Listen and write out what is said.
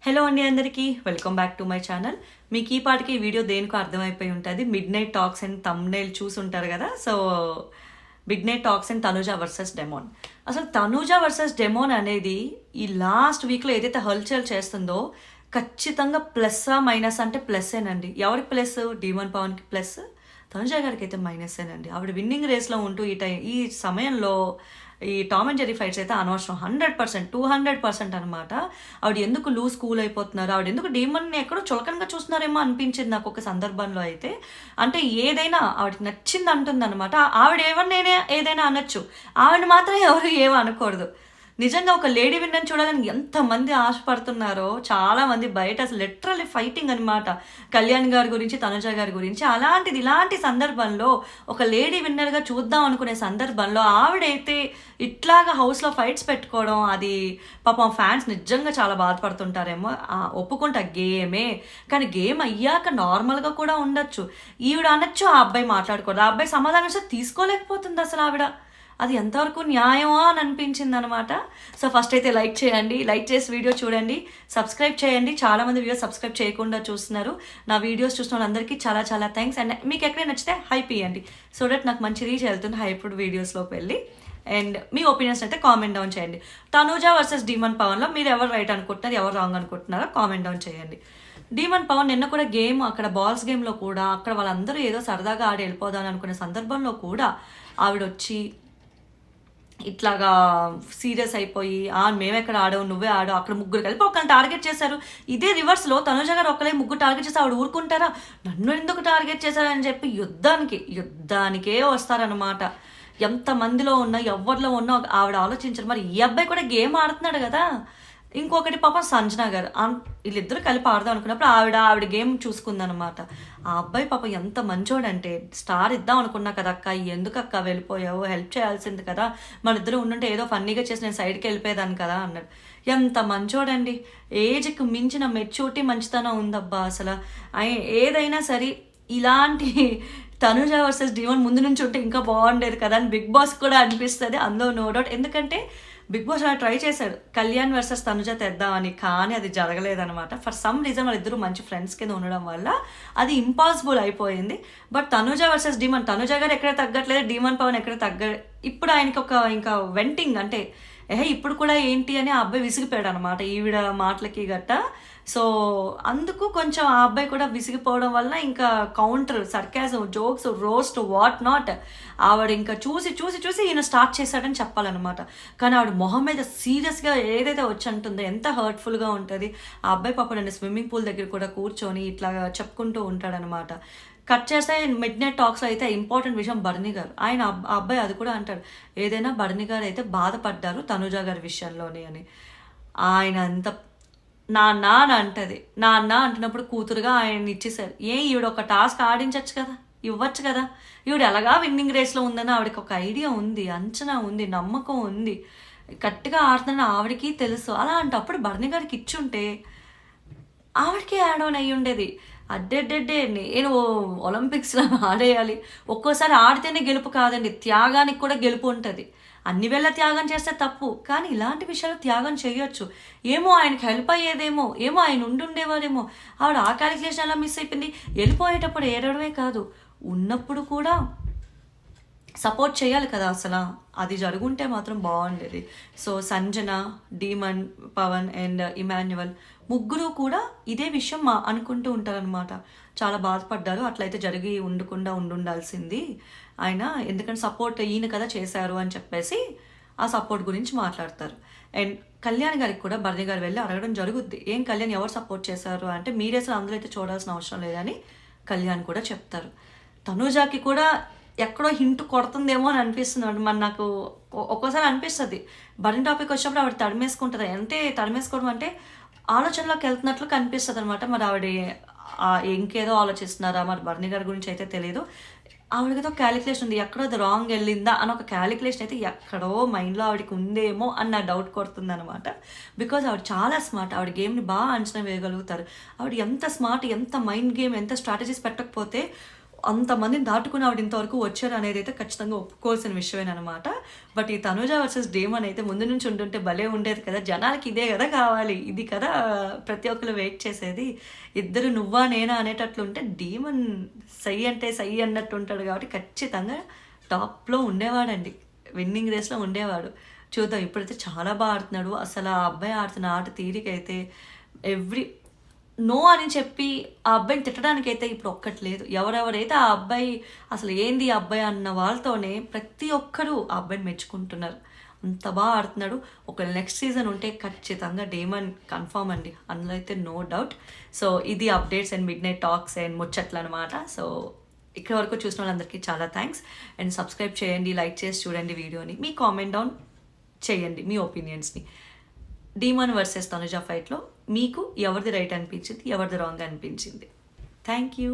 Hello అండి అందరికీ welcome back to my channel. మీకు ఈ పాటికి ఈ వీడియో దేనికో అర్థమైపోయి ఉంటుంది. Mid night talks and thumbnail చూసి ఉంటారు కదా. So mid night talks and Tanuja versus demon. అసలు తనూజా వర్సెస్ డెమోన్ అనేది ఈ లాస్ట్ వీక్లో ఏదైతే హల్చల్ చేస్తుందో ఖచ్చితంగా ప్లస్సా మైనస్ అంటే ప్లస్సేనండి. ఎవరికి ప్లస్? డీమన్ పవన్కి ప్లస్, తనుజా గారికి అయితే మైనస్సేనండి. ఆవిడ విన్నింగ్ రేస్లో ఉంటూ ఈ సమయంలో ఈ టామ్ అండ్ జెర్రీ ఫైట్స్ అయితే అనవసరం. 100%, 200% అనమాట. ఆవిడ ఎందుకు లూజ్ కూల్ అయిపోతున్నారు, ఆవిడ ఎందుకు డీమన్ని ఎక్కడో చులకనగా చూస్తున్నారేమో అనిపించింది నాకు ఒక సందర్భంలో అయితే. అంటే ఏదైనా ఆవిడకి నచ్చింది అంటుంది అనమాట. ఆవిడ ఎవరినైనా ఏదైనా అనొచ్చు, ఆవిడ మాత్రం ఎవరు ఏమీ అనకూడదు. నిజంగా ఒక లేడీ విన్నర్ని చూడాలని ఎంతమంది ఆశపడుతున్నారో, చాలామంది బయట అసలు లిటరల్లీ ఫైటింగ్ అనమాట కళ్యాణ్ గారి గురించి, తనుజ గారి గురించి. ఇలాంటి సందర్భంలో ఒక లేడీ విన్నర్గా చూద్దాం అనుకునే సందర్భంలో ఆవిడైతే ఇట్లాగా హౌస్లో ఫైట్స్ పెట్టుకోవడం, అది పాపం ఫ్యాన్స్ నిజంగా చాలా బాధపడుతుంటారేమో. ఒప్పుకుంటా గేమే, కానీ గేమ్ అయ్యాక నార్మల్గా కూడా ఉండొచ్చు. ఈవిడ అనొచ్చు, ఆ అబ్బాయి మాట్లాడకూడదు. ఆ అబ్బాయి సమాధానం ఇస్తే తీసుకోలేకపోతుంది అసలు ఆవిడ. అది ఎంతవరకు న్యాయమా అని అనిపించింది అనమాట. సో ఫస్ట్ అయితే లైక్ చేయండి, లైక్ చేసి వీడియో చూడండి, సబ్స్క్రైబ్ చేయండి. చాలామంది వీడియోస్ సబ్స్క్రైబ్ చేయకుండా చూస్తున్నారు. నా వీడియోస్ చూసిన వాళ్ళందరికీ చాలా చాలా థ్యాంక్స్. అండ్ మీకు ఎక్కడైనా నచ్చితే హైప్ ఇవ్వండి, సో దట్ నాకు మంచి రీచ్ వెళ్తుంది హైప్డ్ వీడియోస్లోకి వెళ్ళి. అండ్ మీ ఒపీనియన్స్ అయితే కామెంట్ డౌన్ చేయండి. తనూజా వర్సెస్ డీమన్ పవన్లో మీరు ఎవరు రైట్ అనుకుంటున్నారు, ఎవరు రాంగ్ అనుకుంటున్నారో కామెంట్ డౌన్ చేయండి. డీమన్ పవన్ నిన్న కూడా గేమ్, అక్కడ బాల్స్ గేమ్లో కూడా అక్కడ వాళ్ళందరూ ఏదో సరదాగా ఆడి వెళ్ళిపోదాం అనుకునే సందర్భంలో కూడా ఆవిడ వచ్చి ఇట్లాగా సీరియస్ అయిపోయి, మేమెక్కడ ఆడావు, నువ్వే ఆడావు, అక్కడ ముగ్గురు కలిపి ఒకరిని టార్గెట్ చేశారు. ఇదే రివర్స్లో తనుజ గారు ఒకరే ముగ్గురు టార్గెట్ చేసి ఆవిడ ఊరుకుంటారా, నన్ను ఎందుకు టార్గెట్ చేశారని చెప్పి యుద్ధానికే వస్తారనమాట. ఎంతమందిలో ఉన్నా ఎవరిలో ఉన్నా ఆవిడ ఆలోచించారు. మరి ఈ అబ్బాయి కూడా గేమ్ ఆడుతున్నాడు కదా. ఇంకొకటి పాపం సంజన గారు, వీళ్ళిద్దరూ కలిపి ఆడదాం అనుకున్నప్పుడు ఆవిడ గేమ్ చూసుకుందనమాట. ఆ అబ్బాయి పాపం ఎంత మంచోడంటే, స్టార్ ఇద్దాం అనుకున్నా కదా అక్క, ఎందుకు అక్క వెళ్ళిపోయావు, హెల్ప్ చేయాల్సింది కదా, మన ఇద్దరు ఉండుంటే ఏదో ఫన్నీగా చేసి నేను సైడ్కి వెళ్ళిపోయేదాన్ని కదా అన్నాడు. ఎంత మంచోడండి. ఏజ్కి మించిన మెచ్యూరిటీ, మంచితనం ఉందబ్బా అసలు. ఏదైనా సరే ఇలాంటి తనుజా వర్సెస్ డీమన్ ముందు నుంచి ఉంటే ఇంకా బాగుండేది కదా అని బిగ్ బాస్ కూడా అనిపిస్తుంది, అందులో నో డౌట్. ఎందుకంటే బిగ్ బాస్ అలా ట్రై చేశాడు కళ్యాణ్ వర్సెస్ తనుజ తెద్దామని, కానీ అది జరగలేదనమాట. ఫర్ సమ్ రీజన్ వాళ్ళిద్దరూ మంచి ఫ్రెండ్స్ కింద ఉండడం వల్ల అది ఇంపాసిబుల్ అయిపోయింది. But Tanuja versus demon, Tanuja గారు ఎక్కడ తగ్గట్లేదు, డీమన్ పవన్ ఎక్కడ ఇప్పుడు ఆయనకి ఒక ఇంకా వెంటింగ్ అంటే ఇప్పుడు కూడా ఏంటి అని ఆ అబ్బాయి విసిగిపోయాడు అనమాట ఈవిడ మాటలకి గట్ట. సో అందుకు కొంచెం ఆ అబ్బాయి కూడా విసిగిపోవడం వల్ల ఇంకా counter, sarcasm, jokes, roast, what not ఆవిడ ఇంకా చూసి ఈయన స్టార్ట్ చేశాడని చెప్పాలన్నమాట. కానీ ఆవిడ మొహం మీద సీరియస్గా ఏదైతే వచ్చి అంటుందో ఎంత హర్ట్ఫుల్గా ఉంటుంది. ఆ అబ్బాయి పాప నన్ను స్విమ్మింగ్ పూల్ దగ్గర కూడా కూర్చొని ఇట్లా చెప్పుకుంటూ ఉంటాడనమాట. కట్ చేస్తే మిడ్ నైట్ టాక్స్లో అయితే ఇంపార్టెంట్ విషయం బర్నీ గారు, ఆయన ఆ అబ్బాయి అది కూడా అంటాడు, ఏదైనా బర్నీ గారు అయితే బాధపడ్డారు తనుజా గారి విషయంలోనే అని. ఆయన అంత నాన్న అని అంటది, నాన్న అంటున్నప్పుడు కూతురుగా ఆయన ఇచ్చేసారు. ఈవిడ ఒక టాస్క్ ఆడించవచ్చు కదా, ఇవ్వచ్చు కదా. ఈవిడ ఎలాగా విన్నింగ్ రేస్లో ఉందని ఆవిడకి ఒక ఐడియా ఉంది, అంచనా ఉంది, నమ్మకం ఉంది, గట్టిగా ఆడుతుందని ఆవిడకి తెలుసు. అలాంటప్పుడు బర్నీ గారికి ఇచ్చుంటే ఆవిడకి యాడ్ ఆన్ అయ్యి ఉండేది. అడ్డెడ్డెడ్డే నేను ఒలింపిక్స్లో ఆడేయాలి. ఒక్కోసారి ఆడితేనే గెలుపు కాదండి, త్యాగానికి కూడా గెలుపు ఉంటుంది. అన్ని వేళ త్యాగం చేస్తే తప్పు, కానీ ఇలాంటి విషయాలు త్యాగం చేయొచ్చు. ఏమో ఆయనకి హెల్ప్ అయ్యేదేమో, ఏమో ఆయన ఉండేవారేమో. ఆవిడ ఆ క్యాలిక్యులేషన్ అలా మిస్ అయిపోయింది. వెళ్ళిపోయేటప్పుడు ఏడవడమే కాదు, ఉన్నప్పుడు కూడా సపోర్ట్ చేయాలి కదా అసలు. అది జరుగుంటే మాత్రం బాగుండేది. So Sanjana, demon Pavan and Emmanuel ముగ్గురు కూడా ఇదే విషయం అనుకుంటూ ఉంటారనమాట. చాలా బాధపడ్డారు, అట్లయితే జరిగి ఉండాల్సింది ఆయన, ఎందుకంటే సపోర్ట్ ఈయన కదా చేశారు అని చెప్పేసి ఆ సపోర్ట్ గురించి మాట్లాడతారు. అండ్ కళ్యాణ్ గారికి కూడా బర్నీ గారు వెళ్ళి అడగడం జరుగుద్ది, ఏం కళ్యాణ్ ఎవరు సపోర్ట్ చేశారు అంటే, మీరే అసలు అందులో అయితే చూడాల్సిన అవసరం లేదని కళ్యాణ్ కూడా చెప్తారు. తనూజాకి కూడా ఎక్కడో హింట్ కొడుతుందేమో అని అనిపిస్తుంది. మరి నాకు ఒక్కోసారి అనిపిస్తుంది, బర్నీ టాపిక్ వచ్చినప్పుడు ఆవిడ తడిమేసుకుంటుంది. అంటే తడిమేసుకోవడం అంటే ఆలోచనలోకి వెళ్తున్నట్లు కనిపిస్తుంది అనమాట. మరి ఆవిడ ఇంకేదో ఆలోచిస్తున్నారా మరి బర్నీ గారి గురించి అయితే తెలియదు. ఆవిడకేదో క్యాలిక్యులేషన్ ఉంది, ఎక్కడో అది రాంగ్ వెళ్ళిందా అని ఒక క్యాలిక్యులేషన్ అయితే ఎక్కడో మైండ్లో ఆవిడకి ఉందేమో అన్న డౌట్ కొడుతుంది అనమాట. బికాజ్ ఆవిడ చాలా స్మార్ట్, ఆవిడ గేమ్ని బాగా అంచనా వేయగలుగుతారు. ఆవిడ ఎంత స్మార్ట్, ఎంత మైండ్ గేమ్, ఎంత స్ట్రాటజీస్ పెట్టకపోతే అంతమందిని దాటుకుని ఆవిడ ఇంతవరకు వచ్చారు అనేది అయితే ఖచ్చితంగా ఒప్పుకోవాల్సిన విషయమేనమాట. బట్ ఈ తనుజ వర్సెస్ డేమన్ అయితే ముందు నుంచి ఉంటుంటే భలే ఉండేది కదా, జనాలకి ఇదే కదా కావాలి, ఇది కదా ప్రతి ఒక్కరు వెయిట్ చేసేది, ఇద్దరు నువ్వా నేనా అనేటట్లు ఉంటే డేమన్ సై అంటే సై అన్నట్టు ఉంటాడు కాబట్టి ఖచ్చితంగా టాప్లో ఉండేవాడండి, విన్నింగ్ రేస్లో ఉండేవాడు. చూద్దాం, ఇప్పుడైతే చాలా బాగా ఆడుతున్నాడు. అసలు ఆ అబ్బాయి ఆడుతున్న ఆట తీరికైతే నో అని చెప్పి ఆ అబ్బాయిని తిట్టడానికైతే ఇప్పుడు ఒక్కటి లేదు. ఎవరెవరైతే ఆ అబ్బాయి అసలు ఏంది ఆ అబ్బాయి అన్న వాళ్ళతోనే ప్రతి ఒక్కరూ ఆ అబ్బాయిని మెచ్చుకుంటున్నారు. అంత బాగా ఆడుతున్నాడు. ఒక నెక్స్ట్ సీజన్ ఉంటే ఖచ్చితంగా డేమన్ కన్ఫామ్ అండి, అందులో అయితే నో డౌట్. సో ఇది updates and mid night talks and ముచ్చట్లు అనమాట. సో ఇక్కడ వరకు చూసిన వాళ్ళందరికీ చాలా థ్యాంక్స్. అండ్ సబ్స్క్రైబ్ చేయండి, లైక్ చేసి చూడండి వీడియోని, మీ కామెంట్ డౌన్ చేయండి మీ ఒపీనియన్స్ని. డీమన్ వర్సెస్ తనుజ ఫైట్లో మీకు ఎవరిది రైట్ అనిపించింది, ఎవరిది రాంగ్ అనిపించింది. Thank you.